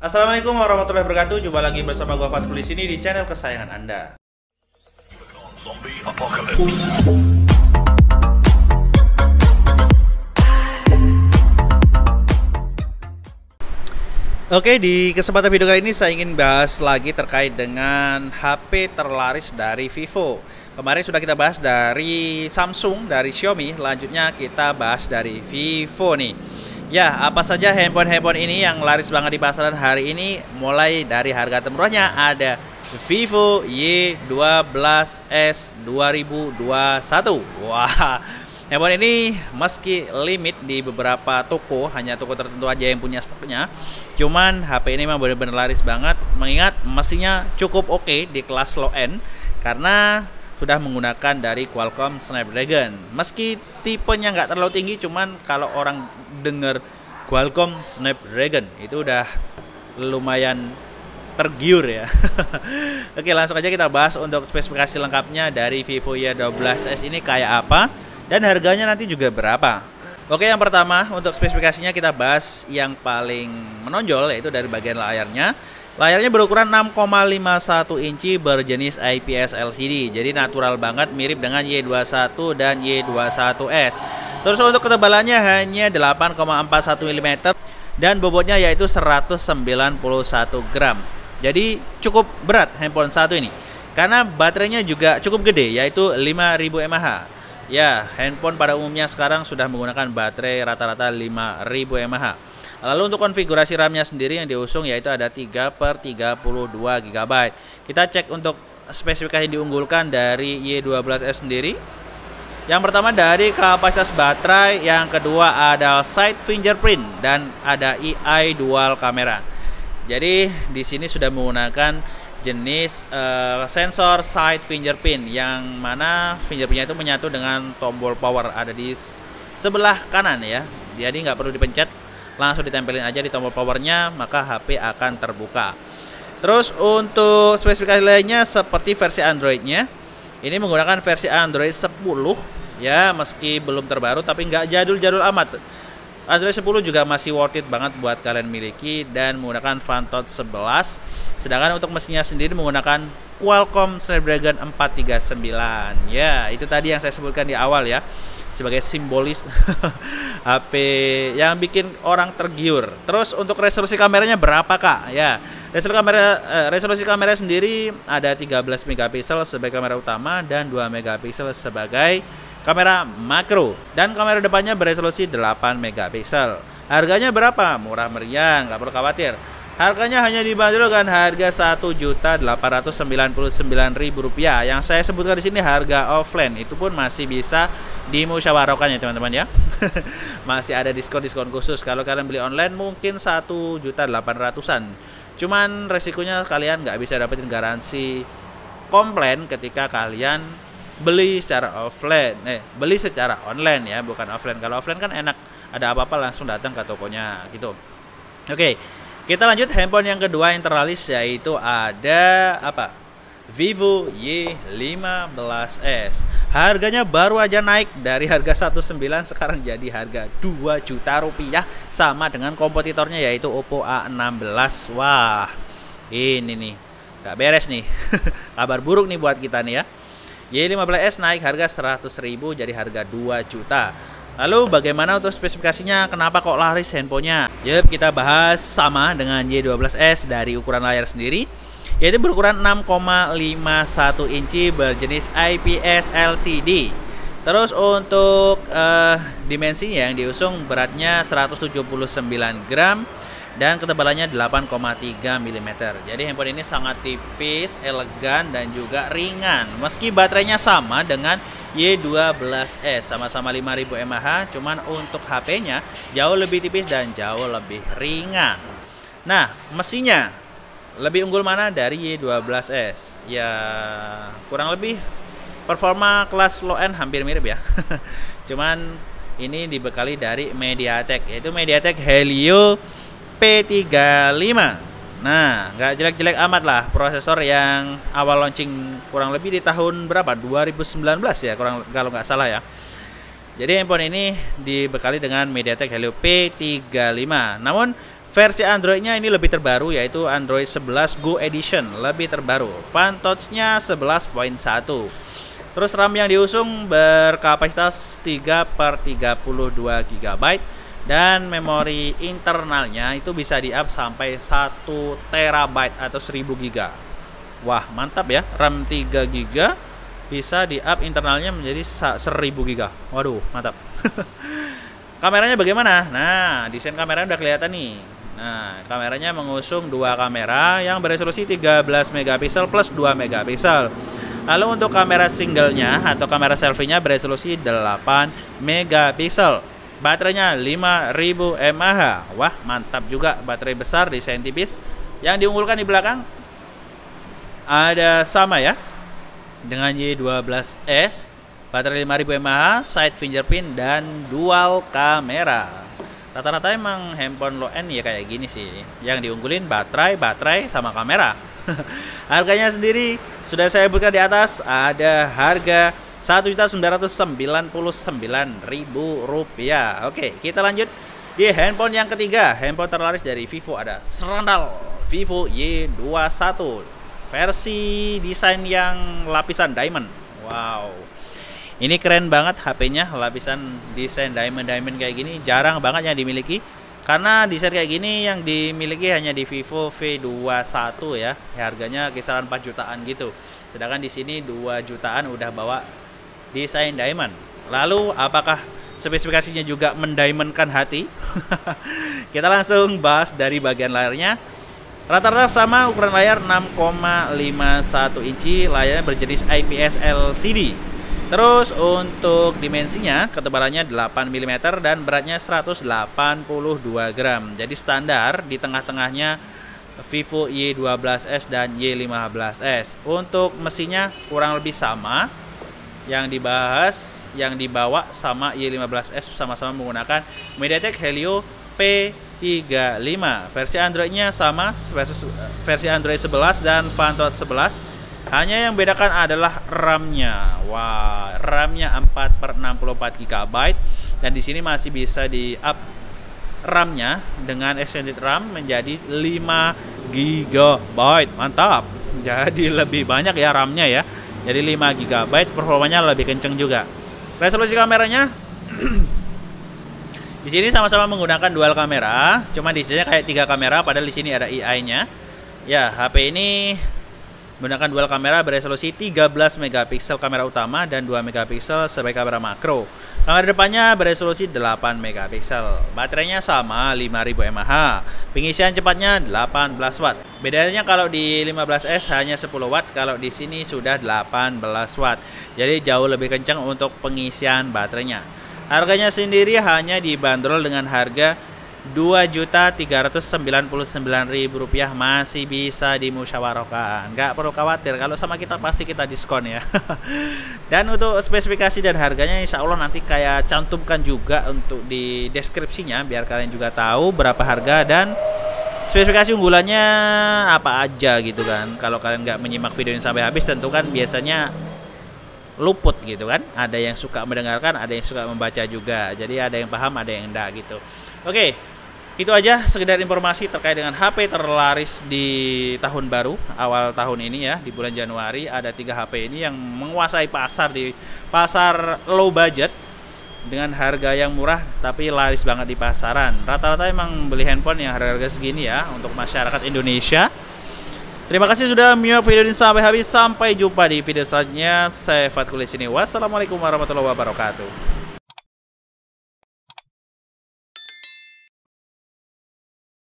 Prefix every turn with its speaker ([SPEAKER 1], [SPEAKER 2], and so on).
[SPEAKER 1] Assalamualaikum warahmatullahi wabarakatuh. Jumpa lagi bersama gua Fatkul di sini di channel kesayangan Anda.
[SPEAKER 2] Zombie Apocalypse.
[SPEAKER 1] Oke, di kesempatan video kali ini saya ingin bahas lagi terkait dengan HP terlaris dari Vivo. Kemarin sudah kita bahas dari Samsung, dari Xiaomi. Selanjutnya kita bahas dari Vivo nih. Ya, apa saja handphone ini yang laris banget di pasaran hari ini? Mulai dari harga termurahnya ada Vivo Y12s 2021. Wah, handphone ini meski limit di beberapa toko, hanya toko tertentu aja yang punya stoknya. Cuman HP ini memang benar-benar laris banget, mengingat mesinnya cukup oke di kelas low end karena sudah menggunakan dari Qualcomm Snapdragon. Meski tipenya nggak terlalu tinggi, cuman kalau orang dengar Qualcomm Snapdragon itu udah lumayan tergiur ya. Oke, langsung aja kita bahas untuk spesifikasi lengkapnya dari Vivo Y12s ini kayak apa dan harganya nanti juga berapa. Oke, yang pertama untuk spesifikasinya kita bahas yang paling menonjol, yaitu dari bagian layarnya. Layarnya berukuran 6,51 inci berjenis IPS LCD. Jadi natural banget, mirip dengan Y21 dan Y21s. Terus untuk ketebalannya hanya 8,41 mm dan bobotnya yaitu 191 gram. Jadi cukup berat handphone satu ini. Karena baterainya juga cukup gede, yaitu 5000 mAh. Ya, handphone pada umumnya sekarang sudah menggunakan baterai rata-rata 5000 mAh. Lalu untuk konfigurasi RAM-nya sendiri yang diusung yaitu ada 3/32 GB. Kita cek untuk spesifikasi diunggulkan dari Y12s sendiri. Yang pertama dari kapasitas baterai, yang kedua ada side fingerprint dan ada AI dual kamera. Jadi di sini sudah menggunakan jenis sensor side fingerprint yang mana fingerprintnya itu menyatu dengan tombol power ada di sebelah kanan ya. Jadi nggak perlu dipencet, langsung ditempelin aja di tombol powernya, maka HP akan terbuka. Terus untuk spesifikasi lainnya seperti versi Androidnya, ini menggunakan versi Android 10 ya, meski belum terbaru tapi nggak jadul-jadul amat. Android 10 juga masih worth it banget buat kalian miliki dan menggunakan Phantom 11. Sedangkan untuk mesinnya sendiri menggunakan Qualcomm Snapdragon 439. Ya, itu tadi yang saya sebutkan di awal ya, sebagai simbolis HP yang bikin orang tergiur. Terus untuk resolusi kameranya berapa kak? Ya, resolusi kamera sendiri ada 13 megapiksel sebagai kamera utama dan 2 megapiksel sebagai kamera makro. Dan kamera depannya beresolusi 8 megapiksel. Harganya berapa? Murah meriah, nggak perlu khawatir. Harganya hanya dibanderolkan harga Rp1.899.000. Yang saya sebutkan di sini harga offline, itu pun masih bisa dimusyawarahkan ya teman-teman ya. Masih ada diskon-diskon khusus. Kalau kalian beli online mungkin 1.800.000-an. Cuman resikonya kalian nggak bisa dapetin garansi komplain ketika kalian beli secara offline, beli secara online ya, bukan offline. Kalau offline kan enak, ada apa-apa langsung datang ke tokonya gitu. Oke. Kita lanjut handphone yang kedua yang terlaris, yaitu ada apa? Vivo Y15s. Harganya baru aja naik dari harga 19 sekarang jadi harga 2 juta rupiah, sama dengan kompetitornya yaitu Oppo A16. Wah, ini nih gak beres nih. Kabar buruk nih buat kita nih ya. Y15s naik harga 100.000 jadi harga 2 juta. Lalu bagaimana untuk spesifikasinya? Kenapa kok laris handphonenya? Yep, kita bahas sama dengan Y12s dari ukuran layar sendiri, yaitu berukuran 6,51 inci berjenis IPS LCD. Terus untuk dimensinya yang diusung beratnya 179 gram dan ketebalannya 8,3 mm. Jadi handphone ini sangat tipis, elegan dan juga ringan. Meski baterainya sama dengan Y12s, sama-sama 5000 mAh, cuman untuk HP-nya jauh lebih tipis dan jauh lebih ringan. Nah, mesinnya lebih unggul mana dari Y12s? Ya, kurang lebih performa kelas low end hampir mirip ya. Cuman ini dibekali dari MediaTek, yaitu MediaTek Helio P35. Nah, nggak jelek-jelek amat lah, prosesor yang awal launching kurang lebih di tahun berapa? 2019 ya, kalau nggak salah ya. Jadi handphone ini dibekali dengan MediaTek Helio P35. Namun Versi Androidnya ini lebih terbaru, yaitu Android 11 Go Edition, lebih terbaru. Funtouch-nya 11.1. Terus RAM yang diusung berkapasitas 3/32 GB dan memori internalnya itu bisa di-up sampai 1 TB atau 1000 GB. Wah, mantap ya. RAM 3 GB bisa di-up internalnya menjadi 1000 GB. Waduh, mantap. Kameranya bagaimana? Nah, desain kameranya udah kelihatan nih. Nah, kameranya mengusung dua kamera yang beresolusi 13 megapiksel plus 2 megapiksel. Lalu untuk kamera singlenya atau kamera selfie-nya beresolusi 8 megapiksel. Baterainya 5000 mAh. Wah, mantap juga, baterai besar, desain tipis. Yang diunggulkan di belakang ada sama ya dengan Y12S, baterai 5000 mAh, side fingerprint dan dual kamera. Rata-rata emang handphone low end ya kayak gini sih. Yang diunggulin baterai sama kamera. Harganya sendiri sudah saya buka di atas, ada harga Rp1.999.000. Oke, kita lanjut di handphone yang ketiga. Handphone terlaris dari Vivo ada serandal Vivo Y21 versi desain yang lapisan diamond. Wow, ini keren banget HP-nya, lapisan desain diamond kayak gini jarang banget yang dimiliki. Karena desain kayak gini yang dimiliki hanya di Vivo V21 ya. Harganya kisaran 4 jutaan gitu. Sedangkan di sini 2 jutaan udah bawa desain diamond. Lalu apakah spesifikasinya juga mendiamondkan hati? Kita langsung bahas dari bagian layarnya. Rata-rata sama, ukuran layar 6,51 inci, layarnya berjenis IPS LCD. Terus untuk dimensinya, ketebalannya 8 mm dan beratnya 182 gram. Jadi standar di tengah-tengahnya Vivo Y12S dan Y15S. Untuk mesinnya kurang lebih sama. Yang dibawa sama Y15S sama-sama menggunakan MediaTek Helio P35. Versi Androidnya sama, versi Android 11 dan Funtouch 11. Hanya yang bedakan adalah RAM-nya. Wah, RAM-nya 4/64 GB dan di sini masih bisa di-up RAM-nya dengan extended RAM menjadi 5 GB. Mantap. Jadi lebih banyak ya RAM-nya ya. Jadi 5 GB, performanya lebih kenceng juga. Resolusi kameranya di sini sama-sama menggunakan dual kamera, cuma di sini kayak 3 kamera padahal di sini ada AI-nya. Ya, HP ini menggunakan dual kamera beresolusi 13 megapiksel kamera utama dan 2 megapiksel sebagai kamera makro. Kamera depannya beresolusi 8 megapiksel. Baterainya sama 5000 mAh. Pengisian cepatnya 18 watt. Bedanya kalau di 15S hanya 10 watt, kalau di sini sudah 18 watt. Jadi jauh lebih kencang untuk pengisian baterainya. Harganya sendiri hanya dibanderol dengan harga Rp2.399.000, masih bisa dimusyawarahkan. Nggak perlu khawatir, kalau sama kita pasti kita diskon ya. Dan untuk spesifikasi dan harganya insya Allah nanti kayak cantumkan juga untuk di deskripsinya biar kalian juga tahu berapa harga dan spesifikasi unggulannya apa aja gitu kan. Kalau kalian nggak menyimak video ini sampai habis tentu kan biasanya luput gitu kan. Ada yang suka mendengarkan, ada yang suka membaca juga. Jadi ada yang paham, ada yang enggak gitu. Oke, itu aja sekedar informasi terkait dengan HP terlaris di tahun baru, awal tahun ini ya, di bulan Januari. Ada 3 HP ini yang menguasai pasar di pasar low budget dengan harga yang murah tapi laris banget di pasaran. Rata-rata emang beli handphone yang harga-harga segini ya untuk masyarakat Indonesia. Terima kasih sudah menyimak video ini sampai habis. Sampai jumpa di video selanjutnya. Saya Fatkul di sini. Wassalamualaikum warahmatullahi wabarakatuh.